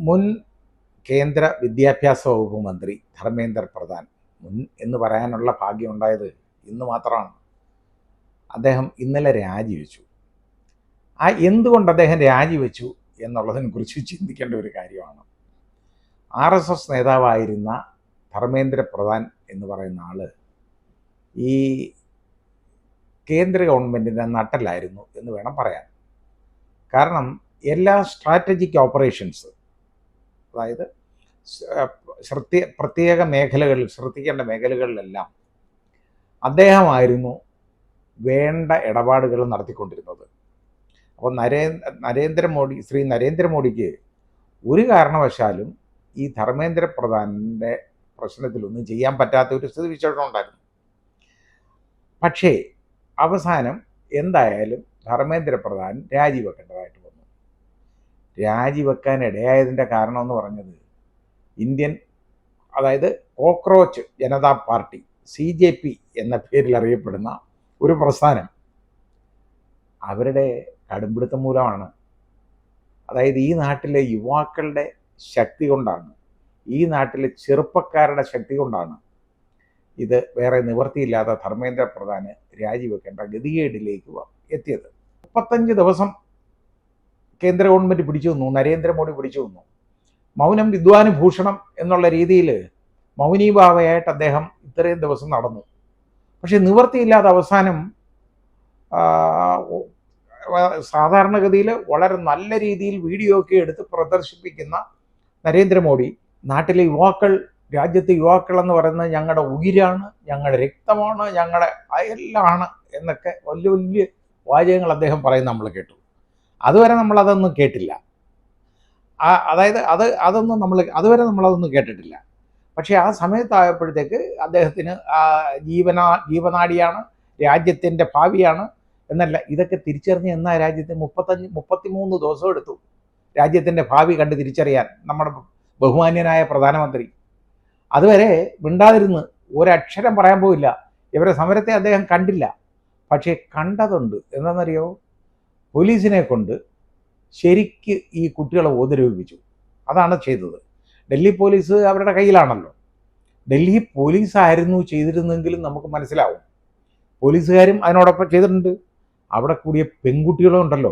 മുൻ കേന്ദ്ര വിദ്യാഭ്യാസ വകുപ്പ് മന്ത്രി ധർമ്മേന്ദ്ര പ്രധാൻ, മുൻ എന്ന് പറയാനുള്ള ഭാഗ്യമുണ്ടായത് ഇന്ന് മാത്രമാണ്. അദ്ദേഹം ഇന്നലെ രാജിവെച്ചു. എന്തുകൊണ്ട് അദ്ദേഹം രാജിവെച്ചു എന്നുള്ളതിനെക്കുറിച്ച് ചിന്തിക്കേണ്ട ഒരു കാര്യമാണ്. RSS നേതാവായിരുന്ന ധർമ്മേന്ദ്ര പ്രധാൻ എന്ന് പറയുന്ന ആള് ഈ കേന്ദ്ര ഗവൺമെൻറ്റിൻ്റെ നട്ടലായിരുന്നു എന്ന് വേണം പറയാൻ. കാരണം എല്ലാ സ്ട്രാറ്റജിക് ഓപ്പറേഷൻസ്, അതായത് പ്രത്യേക മേഖലകളിൽ ശ്രദ്ധിക്കേണ്ട മേഖലകളിലെല്ലാം അദ്ദേഹമായിരുന്നു വേണ്ട ഇടപാടുകൾ നടത്തിക്കൊണ്ടിരുന്നത്. അപ്പോൾ ശ്രീ നരേന്ദ്രമോദിക്ക് ഒരു കാരണവശാലും ഈ ധർമ്മേന്ദ്ര പ്രധാനിൻ്റെ പ്രശ്നത്തിലൊന്നും ചെയ്യാൻ പറ്റാത്ത ഒരു സ്ഥിതിവിശേഷം ഉണ്ടായിരുന്നു. പക്ഷേ അവസാനം എന്തായാലും ധർമ്മേന്ദ്ര പ്രധാൻ രാജിവെക്കേണ്ടതായിട്ട് വന്നു. രാജിവെക്കാൻ ഇടയായതിൻ്റെ കാരണം എന്ന് പറഞ്ഞത് അതായത് കോക്രോച്ച് ജനതാ പാർട്ടി CJP എന്ന പേരിൽ അറിയപ്പെടുന്ന ഒരു പ്രസ്ഥാനം, അവരുടെ കടുംപിടുത്തം മൂലമാണ്. അതായത് ഈ നാട്ടിലെ യുവാക്കളുടെ ശക്തി കൊണ്ടാണ്, ഈ നാട്ടിലെ ചെറുപ്പക്കാരുടെ ശക്തി കൊണ്ടാണ് ഇത് വേറെ നിവൃത്തിയില്ലാതെ ധർമ്മേന്ദ്ര പ്രധാന് രാജിവെക്കേണ്ട ഗതികേടിലേക്ക് എത്തിയത്. 35 ദിവസം കേന്ദ്ര ഗവൺമെൻറ് പിടിച്ചു നിന്നു, നരേന്ദ്രമോദി പിടിച്ചു നിന്നു. മൗനം വിദ്വാനുഭൂഷണം എന്നുള്ള രീതിയിൽ മൗനീഭാവയായിട്ട് അദ്ദേഹം ഇത്രയും ദിവസം നടന്നു. പക്ഷെ നിവൃത്തിയില്ലാതെ അവസാനം സാധാരണഗതിയിൽ വളരെ നല്ല രീതിയിൽ വീഡിയോ ഒക്കെ എടുത്ത് പ്രദർശിപ്പിക്കുന്ന നരേന്ദ്രമോദി നാട്ടിലെ യുവാക്കൾ, രാജ്യത്തെ യുവാക്കൾ എന്ന് പറയുന്നത് ഞങ്ങളുടെ ഉയിരാണ്, ഞങ്ങളുടെ രക്തമാണ്, ഞങ്ങളുടെ അയലാണ് എന്നൊക്കെ വലിയ വലിയ വാചകങ്ങൾ അദ്ദേഹം പറയുന്നത് നമ്മൾ കേട്ടു. അതുവരെ നമ്മളതൊന്നും കേട്ടില്ല. അതായത് അതുവരെ നമ്മളതൊന്നും കേട്ടിട്ടില്ല. പക്ഷേ ആ സമയത്തായപ്പോഴത്തേക്ക് അദ്ദേഹത്തിന് ജീവനാഡിയാണ്, രാജ്യത്തിൻ്റെ ഭാവിയാണ് എന്നല്ല, ഇതൊക്കെ തിരിച്ചറിഞ്ഞ് എന്നാ രാജ്യത്തിന് 33 ദിവസം എടുത്തു രാജ്യത്തിൻ്റെ ഭാവി കണ്ട് തിരിച്ചറിയാൻ നമ്മുടെ ബഹുമാന്യനായ പ്രധാനമന്ത്രി. അതുവരെ മിണ്ടാതിരുന്ന് ഒരക്ഷരം പറയാൻ പോയില്ല. ഇവരെ സമരത്തെ അദ്ദേഹം കണ്ടില്ല. പക്ഷേ കണ്ടതുണ്ട്. എന്താണെന്നറിയോ? പോലീസിനെ കൊണ്ട് ശരിക്ക് ഈ കുട്ടികളെ ഉപദ്രവിപ്പിച്ചു. അതാണ് ചെയ്തത്. ഡൽഹി പോലീസ് അവരുടെ കയ്യിലാണല്ലോ. ഡൽഹി പോലീസായിരുന്നു ചെയ്തിരുന്നെങ്കിലും നമുക്ക് മനസ്സിലാവും. പോലീസുകാരും അതിനോടൊപ്പം ചെയ്തിട്ടുണ്ട്. അവിടെ കൂടിയ പെൺകുട്ടികളും ഉണ്ടല്ലോ,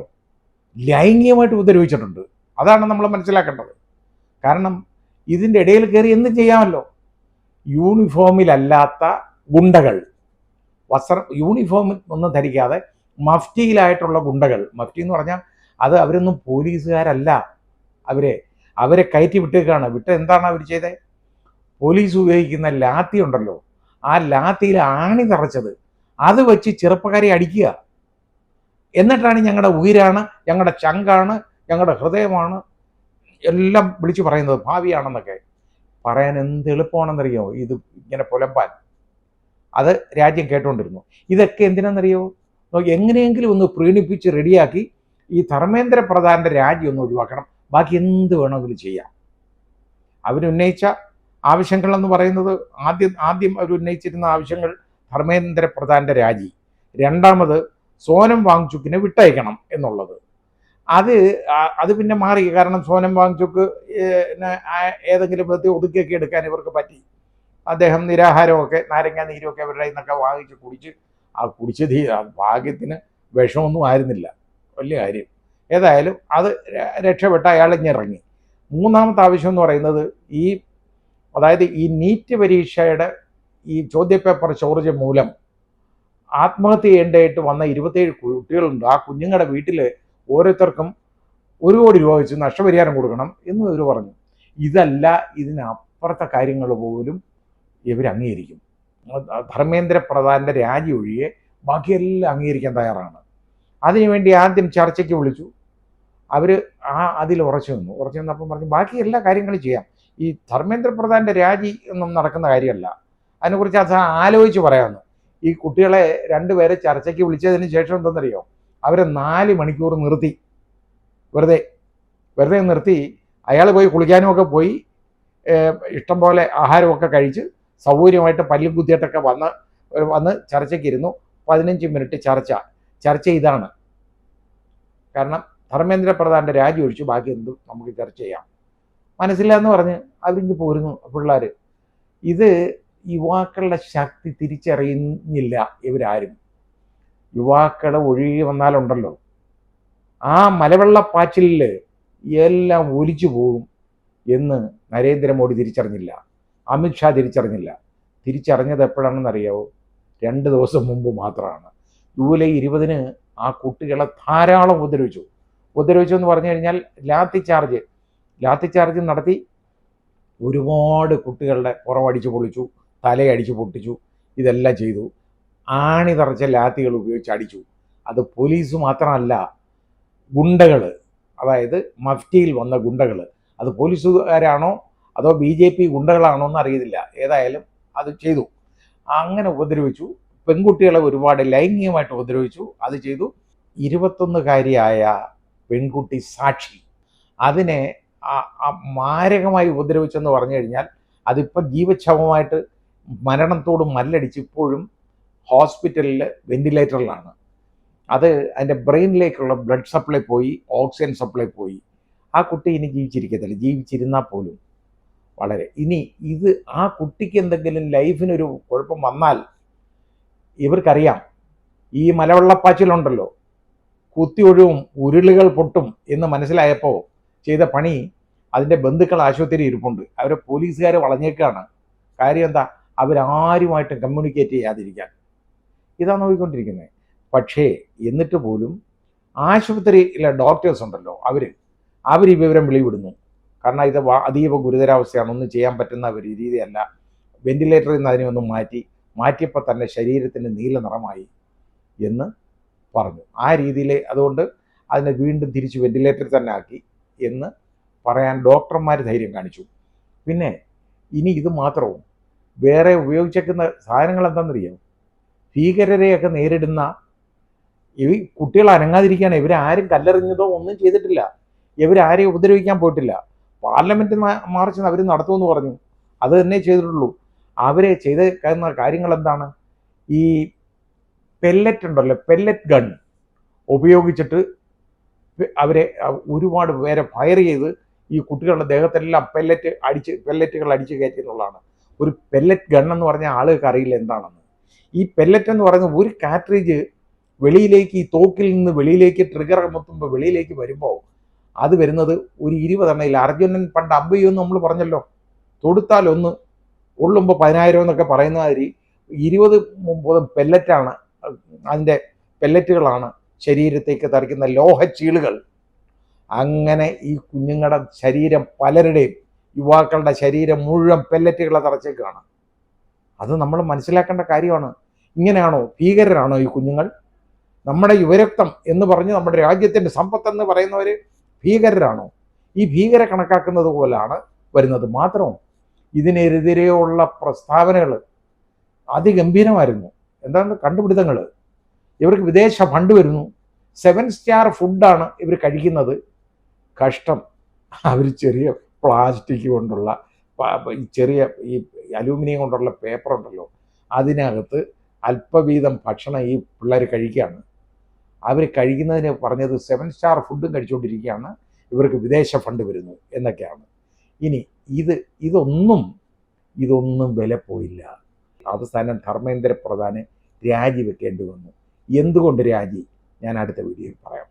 ലൈംഗികമായിട്ട് ഉപദ്രവിച്ചിട്ടുണ്ട്. അതാണ് നമ്മൾ മനസ്സിലാക്കേണ്ടത്. കാരണം ഇതിൻ്റെ ഇടയിൽ കയറി എന്തും ചെയ്യാമല്ലോ. യൂണിഫോമിലല്ലാത്ത ഗുണ്ടകൾ, യൂണിഫോം ഒന്നും ധരിക്കാതെ മഫ്റ്റിയിലായിട്ടുള്ള ഗുണ്ടകൾ, മഫ്റ്റി എന്ന് പറഞ്ഞാൽ അത് അവരൊന്നും പോലീസുകാരല്ല. അവരെ കയറ്റി വിട്ടേക്കാണ്. എന്താണ് അവർ ചെയ്തത്? പോലീസ് ഉപയോഗിക്കുന്ന ലാത്തി ഉണ്ടല്ലോ, ആ ലാത്തിയിൽ ആണി നിറച്ചത്, അത് വെച്ച് ചെറുപ്പക്കാരെ അടിക്കുക. എന്നിട്ടാണ് ഞങ്ങളുടെ ഉയിരാണ്, ഞങ്ങളുടെ ചങ്കാണ്, ഞങ്ങളുടെ ഹൃദയമാണ് എല്ലാം വിളിച്ചു പറയുന്നത്, ഭാവിയാണെന്നൊക്കെ പറയാൻ എന്ത് എളുപ്പമാണെന്നറിയോ ഇത് ഇങ്ങനെ പുലമ്പാൻ. അത് രാജ്യം കേട്ടുകൊണ്ടിരുന്നു. ഇതൊക്കെ എന്തിനാണെന്നറിയോ? എങ്ങനെയെങ്കിലും ഒന്ന് പ്രീണിപ്പിച്ച് റെഡിയാക്കി ഈ ധർമ്മേന്ദ്ര പ്രധാൻ്റെ രാജി ഒന്ന് ഒഴിവാക്കണം. ബാക്കി എന്ത് വേണമെങ്കിലും ചെയ്യാം. അവരുന്നയിച്ച ആവശ്യങ്ങളെന്ന് പറയുന്നത് ആദ്യം അവർ ഉന്നയിച്ചിരുന്ന ആവശ്യങ്ങൾ ധർമ്മേന്ദ്ര പ്രധാൻ്റെ രാജി, രണ്ടാമത് സോനം വാങ്ചുക്കിനെ വിട്ടയക്കണം എന്നുള്ളത്. അത് പിന്നെ മാറി. കാരണം സോനം വാങ്ചുക്ക് ഏതെങ്കിലും വിധത്തിൽ ഒതുക്കിയൊക്കെ എടുക്കാൻ ഇവർക്ക് പറ്റി. അദ്ദേഹം നിരാഹാരമൊക്കെ, നാരങ്ങ നീരൊക്കെ അവരുടെ നിന്നൊക്കെ വാങ്ങിച്ച് കുടിച്ച് ഭാഗ്യത്തിന് വിഷമൊന്നും ആയിരുന്നില്ല, വലിയ കാര്യം. ഏതായാലും അത് രക്ഷപ്പെട്ട അയാളിഞ്ഞിറങ്ങി. മൂന്നാമത്തെ ആവശ്യം എന്ന് പറയുന്നത് അതായത് ഈ നീറ്റ് പരീക്ഷയുടെ ഈ ചോദ്യപേപ്പർ ചോർച്ച മൂലം ആത്മഹത്യ ചെയ്യേണ്ടതായിട്ട് വന്ന 27 കുട്ടികളുണ്ട്. ആ കുഞ്ഞുങ്ങളുടെ വീട്ടിൽ ഓരോരുത്തർക്കും 1 കോടി രൂപ വെച്ച് നഷ്ടപരിഹാരം കൊടുക്കണം എന്നും ഇവർ പറഞ്ഞു. ഇതിനപ്പുറത്തെ കാര്യങ്ങൾ പോലും ഇവർ അംഗീകരിക്കും. ധർമ്മേന്ദ്ര പ്രധാൻ്റെ രാജി ഒഴികെ ബാക്കിയെല്ലാം അംഗീകരിക്കാൻ തയ്യാറാണ്. അതിനുവേണ്ടി ആദ്യം ചർച്ചയ്ക്ക് വിളിച്ചു. അവർ അതിൽ ഉറച്ചു നിന്നപ്പം പറഞ്ഞു ബാക്കി എല്ലാ കാര്യങ്ങളും ചെയ്യാം, ഈ ധർമ്മേന്ദ്ര പ്രധാൻ്റെ രാജി ഒന്നും നടക്കുന്ന കാര്യമല്ല, അതിനെക്കുറിച്ച് ആലോചിച്ച് പറയാമെന്ന്. ഈ കുട്ടികളെ 2 പേരെ ചർച്ചയ്ക്ക് വിളിച്ചതിന് ശേഷം എന്തെന്നറിയോ? അവരെ 4 മണിക്കൂർ നിർത്തി, വെറുതെ നിർത്തി. അയാൾ പോയി കുളിക്കാനും ഒക്കെ പോയി, ഇഷ്ടം പോലെ ആഹാരമൊക്കെ കഴിച്ച് സൗകര്യമായിട്ട് പല്ലും കുത്തിയിട്ടൊക്കെ വന്ന് ചർച്ചയ്ക്കിരുന്നു. 15 മിനിറ്റ് ചർച്ച ഇതാണ്. കാരണം ധർമ്മേന്ദ്ര പ്രധാൻ്റെ രാജി ഒഴിച്ച് ബാക്കി എന്തും നമുക്ക് ചർച്ച ചെയ്യാം. മനസ്സില്ല എന്ന് പറഞ്ഞ് അവരിഞ്ഞ് പോരുന്നു പിള്ളേർ. ഇത് യുവാക്കളുടെ ശക്തി തിരിച്ചറിയുന്നില്ല ഇവരാരും. യുവാക്കൾ ഒഴുകി വന്നാലുണ്ടല്ലോ ആ മലവെള്ളപ്പാച്ചിലിൽ എല്ലാം ഒലിച്ചു പോകും എന്ന് നരേന്ദ്രമോദി തിരിച്ചറിഞ്ഞില്ല, അമിത്ഷാ തിരിച്ചറിഞ്ഞില്ല. തിരിച്ചറിഞ്ഞത് എപ്പോഴാണെന്നറിയാവോ? 2 ദിവസം മുമ്പ് മാത്രമാണ്. ജൂലൈ 20 ആ കുട്ടികളെ ധാരാളം ഉപദ്രവിച്ചു എന്ന് പറഞ്ഞു കഴിഞ്ഞാൽ ലാത്തി ചാർജ് നടത്തി. ഒരുപാട് കുട്ടികളുടെ പുറമടിച്ച് പൊളിച്ചു, തലയടിച്ച് പൊട്ടിച്ചു, ഇതെല്ലാം ചെയ്തു. ആണി തറച്ച ലാത്തികൾ ഉപയോഗിച്ച് അടിച്ചു. അത് പോലീസ് മാത്രമല്ല, ഗുണ്ടകൾ, അതായത് മഫ്റ്റിയിൽ വന്ന ഗുണ്ടകൾ. അത് പോലീസുകാരാണോ അതോ BJP ഗുണ്ടകളാണോ എന്ന് അറിയത്തില്ല. ഏതായാലും അത് ചെയ്തു. അങ്ങനെ ഉപദ്രവിച്ചു. പെൺകുട്ടികളെ ഒരുപാട് ലൈംഗികമായിട്ട് ഉപദ്രവിച്ചു. അത് ചെയ്തു. 21-കാരിയായ പെൺകുട്ടി സാക്ഷി അതിനെ മാരകമായി ഉപദ്രവിച്ചെന്ന് പറഞ്ഞു കഴിഞ്ഞാൽ അതിപ്പോൾ ജീവച്ഛവമായിട്ട് മരണത്തോട് മല്ലടിച്ച് ഇപ്പോഴും ഹോസ്പിറ്റലിൽ വെന്റിലേറ്ററിലാണ്. അത് അതിൻ്റെ ബ്രെയിനിലേക്കുള്ള ബ്ലഡ് സപ്ലൈ പോയി, ഓക്സിജൻ സപ്ലൈ പോയി. ആ കുട്ടി ഇനി ജീവിച്ചിരിക്കത്തില്ല. ജീവിച്ചിരുന്നാൽ പോലും ഇനി ഇത് ആ കുട്ടിക്ക് എന്തെങ്കിലും ലൈഫിനൊരു കുഴപ്പം വന്നാൽ ഇവർക്കറിയാം ഈ മലവെള്ളപ്പാച്ചിലുണ്ടല്ലോ, കുത്തി ഒഴുകും, ഉരുളുകൾ പൊട്ടും എന്ന് മനസ്സിലായപ്പോൾ ചെയ്ത പണി, അതിൻ്റെ ബന്ധുക്കൾ ആശുപത്രി ഇരിപ്പുണ്ട്. അവരെ പോലീസുകാർ വളഞ്ഞേക്കാണ്. കാര്യം എന്താ? അവരാരുമായിട്ടും കമ്മ്യൂണിക്കേറ്റ് ചെയ്യാതിരിക്കാൻ. ഇതാണ് നോക്കിക്കൊണ്ടിരിക്കുന്നത്. പക്ഷേ എന്നിട്ട് പോലും ആശുപത്രിയിലെ ഡോക്ടേഴ്സ് ഉണ്ടല്ലോ, അവർ ഈ വിവരം വെളിവിടുന്നു. കാരണം ഇത് അതീവ ഗുരുതരാവസ്ഥയാണ്, ഒന്നും ചെയ്യാൻ പറ്റുന്ന ഒരു രീതിയല്ല. വെന്റിലേറ്ററിൽ നിന്ന് അതിനെ ഒന്ന് മാറ്റിയപ്പോൾ തന്നെ ശരീരത്തിന് നീല നിറമായി എന്ന് പറഞ്ഞു. ആ രീതിയിൽ അതുകൊണ്ട് അതിനെ വീണ്ടും തിരിച്ച് വെന്റിലേറ്ററിൽ തന്നെ ആക്കി എന്ന് പറയാൻ ഡോക്ടർമാർ ധൈര്യം കാണിച്ചു. പിന്നെ ഇനി ഇത് മാത്രവും വേറെ ഉപയോഗിച്ചേക്കുന്ന സാധനങ്ങൾ എന്താണെന്നറിയാം? ഭീകരരെയൊക്കെ നേരിടുന്ന ഈ കുട്ടികൾ അനങ്ങാതിരിക്കുകയാണ്. ഇവരാരും കല്ലെറിഞ്ഞതോ ഒന്നും ചെയ്തിട്ടില്ല. ഇവരാരെയും ഉപദ്രവിക്കാൻ പോയിട്ടില്ല. പാർലമെൻറ്റ് മാർച്ച് അവർ നടത്തുമെന്ന് പറഞ്ഞു. അത് തന്നെ ചെയ്തിട്ടുള്ളൂ. അവരെ ചെയ്ത കാര്യങ്ങൾ എന്താണ്? ഈ പെല്ലറ്റ് ഉണ്ടല്ലോ, പെല്ലറ്റ് ഗൺ ഉപയോഗിച്ചിട്ട് അവരെ ഒരുപാട് പേരെ ഫയർ ചെയ്ത് ഈ കുട്ടികളുടെ ദേഹത്തെല്ലാം പെല്ലറ്റുകൾ അടിച്ച് കയറ്റി എന്നുള്ളതാണ്. ഒരു പെല്ലറ്റ് ഗൺ എന്ന് പറഞ്ഞാൽ ആളുകൾക്ക് അറിയില്ല എന്താണെന്ന്. ഈ പെല്ലറ്റ് എന്ന് പറയുന്നത് ഒരു കാട്രിഡ്ജ് വെളിയിലേക്ക്, ഈ തോക്കിൽ നിന്ന് വെളിയിലേക്ക് ട്രിഗർ അമർത്തുമ്പോൾ വെളിയിലേക്ക് വരുമ്പോൾ അത് വരുന്നത് ഒരു 20 എണ്ണയിൽ. അർജുനൻ പണ്ട് അമ്പ് ചെയ്യുമെന്ന് നമ്മൾ പറഞ്ഞല്ലോ, തൊടുത്താൽ ഒന്ന്, ഉള്ളുമ്പോൾ 10,000 എന്നൊക്കെ പറയുന്ന മാതിരി 20 പെല്ലറ്റാണ്, അതിൻ്റെ പെല്ലറ്റുകളാണ് ശരീരത്തേക്ക് തറയ്ക്കുന്ന ലോഹച്ചീളുകൾ. അങ്ങനെ ഈ കുഞ്ഞുങ്ങളുടെ ശരീരം, പലരുടെയും യുവാക്കളുടെ ശരീരം മുഴുവൻ പെല്ലറ്റുകളെ തറച്ചേക്കാണ്. അത് നമ്മൾ മനസ്സിലാക്കേണ്ട കാര്യമാണ്. ഇങ്ങനെയാണോ? ഭീകരരാണോ ഈ കുഞ്ഞുങ്ങൾ? നമ്മുടെ യുവരക്തം എന്ന് പറഞ്ഞ് നമ്മുടെ രാജ്യത്തിൻ്റെ സമ്പത്തെന്ന് പറയുന്നവർ ഭീകരരാണോ? ഈ ഭീകര കണക്കാക്കുന്നത് പോലാണ് വരുന്നത്. മാത്രമോ ഇതിനെതിരെയുള്ള പ്രസ്താവനകൾ അതിഗംഭീരമായിരുന്നു. എന്താണ് കണ്ടുപിടുത്തങ്ങൾ? ഇവർക്ക് വിദേശ ഫണ്ട് വരുന്നു. 7 സ്റ്റാർ ഫുഡാണ് ഇവർ കഴിക്കുന്നത്. കഷ്ടം. അവർ ചെറിയ പ്ലാസ്റ്റിക് കൊണ്ടുള്ള, ചെറിയ ഈ അലൂമിനിയം കൊണ്ടുള്ള പേപ്പർ ഉണ്ടല്ലോ, അതിനകത്ത് അല്പവീതം ഭക്ഷണം ഈ പിള്ളേർ കഴിക്കുകയാണ്. അവർ കഴിക്കുന്നതിന് പറഞ്ഞത് 7 സ്റ്റാർ ഫുഡും കഴിച്ചുകൊണ്ടിരിക്കുകയാണ്, ഇവർക്ക് വിദേശ ഫണ്ട് വരുന്നു എന്നൊക്കെയാണ്. ഇനി ഇതൊന്നും വില പോയില്ല. അവസാനം ധർമ്മേന്ദ്ര പ്രധാന് രാജിവെക്കേണ്ടി വന്നു. എന്തുകൊണ്ട് രാജി? ഞാൻ അടുത്ത വീഡിയോയിൽ പറയാം.